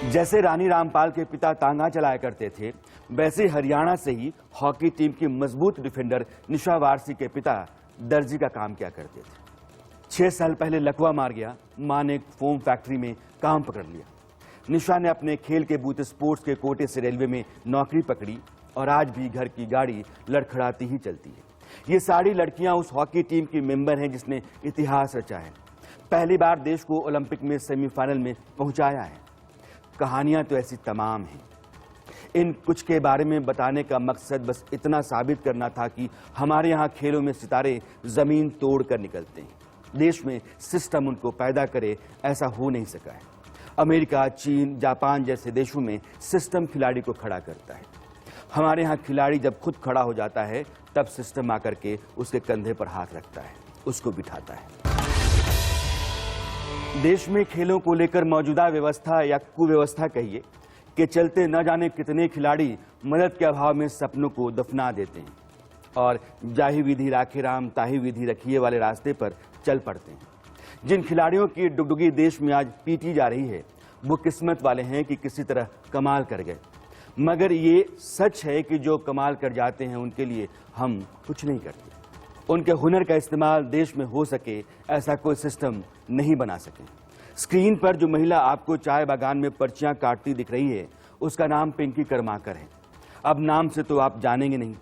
जैसे रानी रामपाल के पिता तांगा चलाया करते थे, वैसे हरियाणा से ही हॉकी टीम की मजबूत डिफेंडर निशा वारसी के पिता दर्जी का काम किया करते थे। 6 साल पहले लकवा मार गया, मां ने फोम फैक्ट्री में काम पकड़ लिया। निशा ने अपने खेल के बूते स्पोर्ट्स के कोटे से रेलवे में नौकरी पकड़ी और आज भी घर की गाड़ी लड़खड़ाती ही चलती है। ये सारी लड़कियां उस हॉकी टीम की मेंबर हैं जिसने इतिहास रचा है, पहली बार देश को ओलंपिक में सेमीफाइनल में पहुंचाया है। कहानियां तो ऐसी तमाम हैं। इन कुछ के बारे में बताने का मकसद बस इतना साबित करना था कि हमारे यहाँ खेलों में सितारे जमीन तोड़ कर निकलते हैं। देश में सिस्टम उनको पैदा करे, ऐसा हो नहीं सका है। अमेरिका, चीन, जापान जैसे देशों में सिस्टम खिलाड़ी को खड़ा करता है। हमारे यहाँ खिलाड़ी जब खुद खड़ा हो जाता है, तब सिस्टम आकर के उसके कंधे पर हाथ रखता है, उसको बिठाता है। देश में खेलों को लेकर मौजूदा व्यवस्था या कुव्यवस्था कहिए कि चलते न जाने कितने खिलाड़ी मदद के अभाव में सपनों को दफना देते हैं और जाहि विधि राखे राम ताहि विधि रखिए वाले रास्ते पर चल पड़ते हैं। जिन खिलाड़ियों की डुगडुगी देश में आज पीटी जा रही है, वो किस्मत वाले हैं कि किसी तरह कमाल कर गए। मगर ये सच है कि जो कमाल कर जाते हैं उनके लिए हम कुछ नहीं करते। उनके हुनर का इस्तेमाल देश में हो सके, ऐसा कोई सिस्टम नहीं बना सके। स्क्रीन पर जो महिला आपको चाय बागान में पर्चियां काटती दिख रही है, उसका नाम पिंकी कर्माकर है। अब नाम से तो आप जानेंगे नहीं।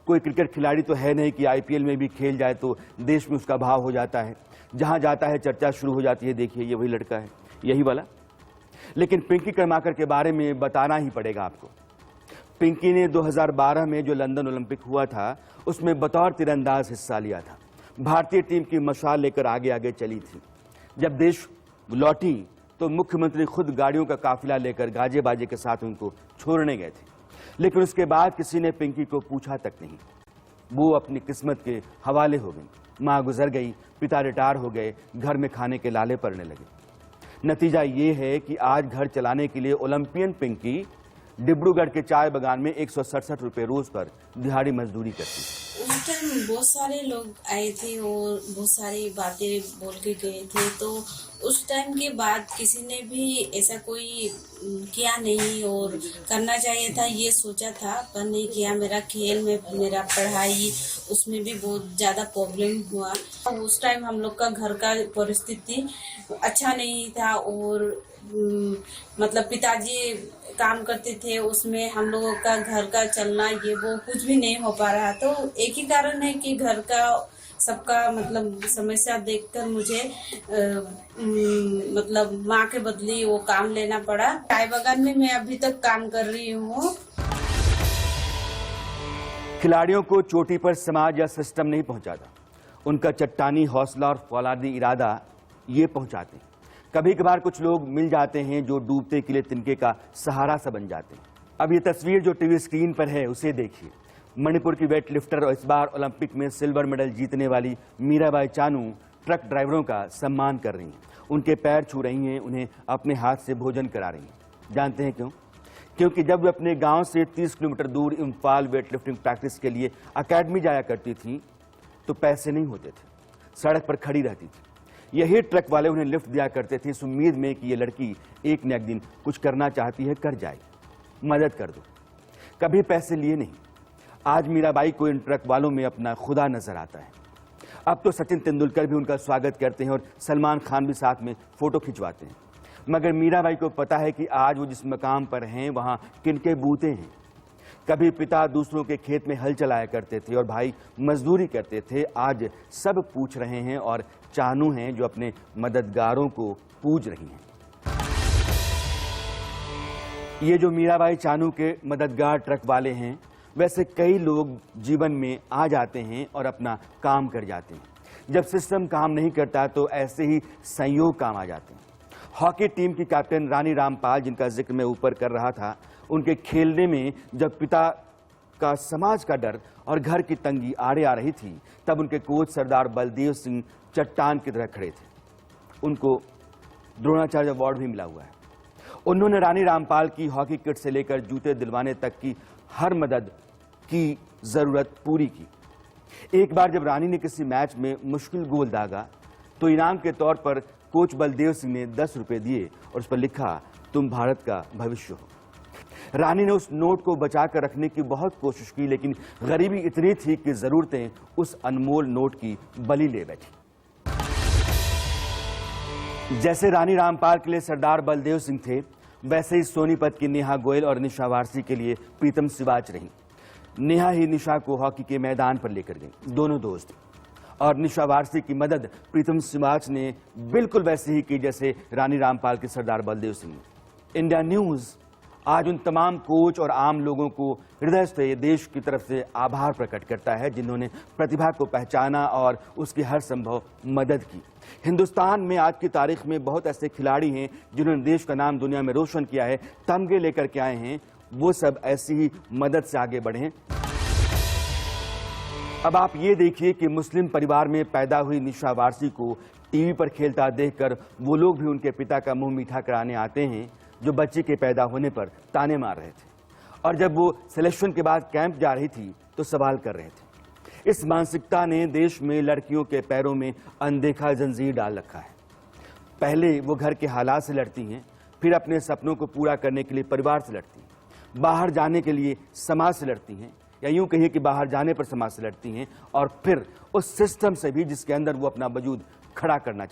कोई क्रिकेट खिलाड़ी तो है नहीं कि आईपीएल में भी खेल जाए तो देश में उसका भाव हो जाता है। जहां जाता है चर्चा शुरू हो जाती है, देखिए ये वही लड़का है, यही वाला। लेकिन पिंकी कर्माकर के बारे में बताना ही पड़ेगा आपको। पिंकी ने 2012 में जो लंदन ओलंपिक हुआ था, उसमें बतौर तीरंदाज हिस्सा लिया था। भारतीय टीम की मशाल लेकर आगे आगे चली थी। जब देश लौटी तो मुख्यमंत्री खुद गाड़ियों का काफिला लेकर गाजे बाजे के साथ उनको छोड़ने गए थे। लेकिन उसके बाद किसी ने पिंकी को पूछा तक नहीं। वो अपनी किस्मत के हवाले हो गई। मां गुजर गई, पिता रिटायर हो गए, घर में खाने के लाले पड़ने लगे। नतीजा ये है कि आज घर चलाने के लिए ओलंपियन पिंकी डिब्रूगढ़ के चाय बागान में 167 रुपए रोज पर दिहाड़ी मजदूरी करती है। उस टाइम बहुत सारे लोग आए थे और बहुत सारी बातें बोल के गए थे, तो उस टाइम के बाद किसी ने भी ऐसा कोई किया नहीं और करना चाहिए था ये सोचा था, पर नहीं किया। मेरा खेल में, मेरा पढ़ाई, उसमें भी बहुत ज़्यादा प्रॉब्लम हुआ। उस टाइम हम लोग का घर का परिस्थिति अच्छा नहीं था और मतलब पिताजी काम करते थे, उसमें हम लोगों का घर का चलना ये वो कुछ भी नहीं हो पा रहा। तो एक ही कारण है कि घर का सबका मतलब समस्या देखकर मुझे मतलब माँ के बदले वो काम लेना पड़ा। चाय बागान में मैं अभी तक काम कर रही हूँ। खिलाड़ियों को चोटी पर समाज या सिस्टम नहीं पहुंचाता, उनका चट्टानी हौसला और फौलादी इरादा ये पहुंचाते हैं। कभी कभार कुछ लोग मिल जाते हैं जो डूबते के लिए तिनके का सहारा सा बन जाते हैं। अब ये तस्वीर जो टीवी स्क्रीन पर है, उसे देखिए। मणिपुर की वेट लिफ्टर और इस बार ओलंपिक में सिल्वर मेडल जीतने वाली मीराबाई चानू ट्रक ड्राइवरों का सम्मान कर रही हैं। उनके पैर छू रही हैं, उन्हें अपने हाथ से भोजन करा रही हैं। जानते हैं क्यों? क्योंकि जब वे अपने गांव से 30 किलोमीटर दूर इम्फाल वेट लिफ्टिंग प्रैक्टिस के लिए अकेडमी जाया करती थी तो पैसे नहीं होते थे, सड़क पर खड़ी रहती थी। यही ट्रक वाले उन्हें लिफ्ट दिया करते थे इस उम्मीद में कि ये लड़की एक न एक दिन कुछ करना चाहती है, कर जाएगी, मदद कर दो। कभी पैसे लिए नहीं। आज मीराबाई को इन ट्रक वालों में अपना खुदा नजर आता है। अब तो सचिन तेंदुलकर भी उनका स्वागत करते हैं और सलमान खान भी साथ में फोटो खिंचवाते हैं। मगर मीराबाई को पता है कि आज वो जिस मकाम पर हैं वहां किनके बूते हैं। कभी पिता दूसरों के खेत में हल चलाया करते थे और भाई मजदूरी करते थे। आज सब पूछ रहे हैं और चानू हैं जो अपने मददगारों को पूज रही हैं। ये जो मीराबाई चानू के मददगार ट्रक वाले हैं, वैसे कई लोग जीवन में आ जाते हैं और अपना काम कर जाते हैं। जब सिस्टम काम नहीं करता तो ऐसे ही संयोग काम आ जाते हैं। हॉकी टीम की कैप्टन रानी रामपाल, जिनका जिक्र मैं ऊपर कर रहा था, उनके खेलने में जब पिता का समाज का डर और घर की तंगी आड़े आ रही थी, तब उनके कोच सरदार बलदेव सिंह चट्टान की तरह खड़े थे। उनको द्रोणाचार्य अवार्ड भी मिला हुआ है। उन्होंने रानी रामपाल की हॉकी किट से लेकर जूते दिलवाने तक की हर मदद की जरूरत पूरी की। एक बार जब रानी ने किसी मैच में मुश्किल गोल दागा तो इनाम के तौर पर कोच बलदेव सिंह ने 10 रुपए दिए और उस पर लिखा तुम भारत का भविष्य हो। रानी ने उस नोट को बचा कर रखने की बहुत कोशिश की, लेकिन गरीबी इतनी थी कि जरूरतें उस अनमोल नोट की बलि ले बैठी। जैसे रानी रामपाल के लिए सरदार बलदेव सिंह थे, वैसे ही सोनीपत की नेहा गोयल और निशा वारसी के लिए प्रीतम सिवाच रही। नेहा ही निशा को हॉकी के मैदान पर लेकर गई। दोनों दोस्त, और निशा वारसी की मदद प्रीतम सिवाच ने बिल्कुल वैसे ही की जैसे रानी रामपाल के सरदार बलदेव सिंह ने। इंडिया न्यूज आज उन तमाम कोच और आम लोगों को हृदय से देश की तरफ से आभार प्रकट करता है जिन्होंने प्रतिभा को पहचाना और उसकी हर संभव मदद की। हिंदुस्तान में आज की तारीख में बहुत ऐसे खिलाड़ी हैं जिन्होंने देश का नाम दुनिया में रोशन किया है, तमगे लेकर के आए हैं, वो सब ऐसी ही मदद से आगे बढ़े हैं। अब आप ये देखिए कि मुस्लिम परिवार में पैदा हुई निशा वारसी को टीवी पर खेलता देखकर वो लोग भी उनके पिता का मुंह मीठा कराने आते हैं जो बच्चे के पैदा होने पर ताने मार रहे थे, और जब वो सिलेक्शन के बाद कैंप जा रही थी तो सवाल कर रहे थे। इस मानसिकता ने देश में लड़कियों के पैरों में अनदेखा जंजीर डाल रखा है। पहले वो घर के हालात से लड़ती हैं, फिर अपने सपनों को पूरा करने के लिए परिवार से लड़ती हैं, बाहर जाने के लिए समाज से लड़ती हैं, या यूं कहिए कि बाहर जाने पर समाज से लड़ती हैं, और फिर उस सिस्टम से भी जिसके अंदर वो अपना वजूद खड़ा करना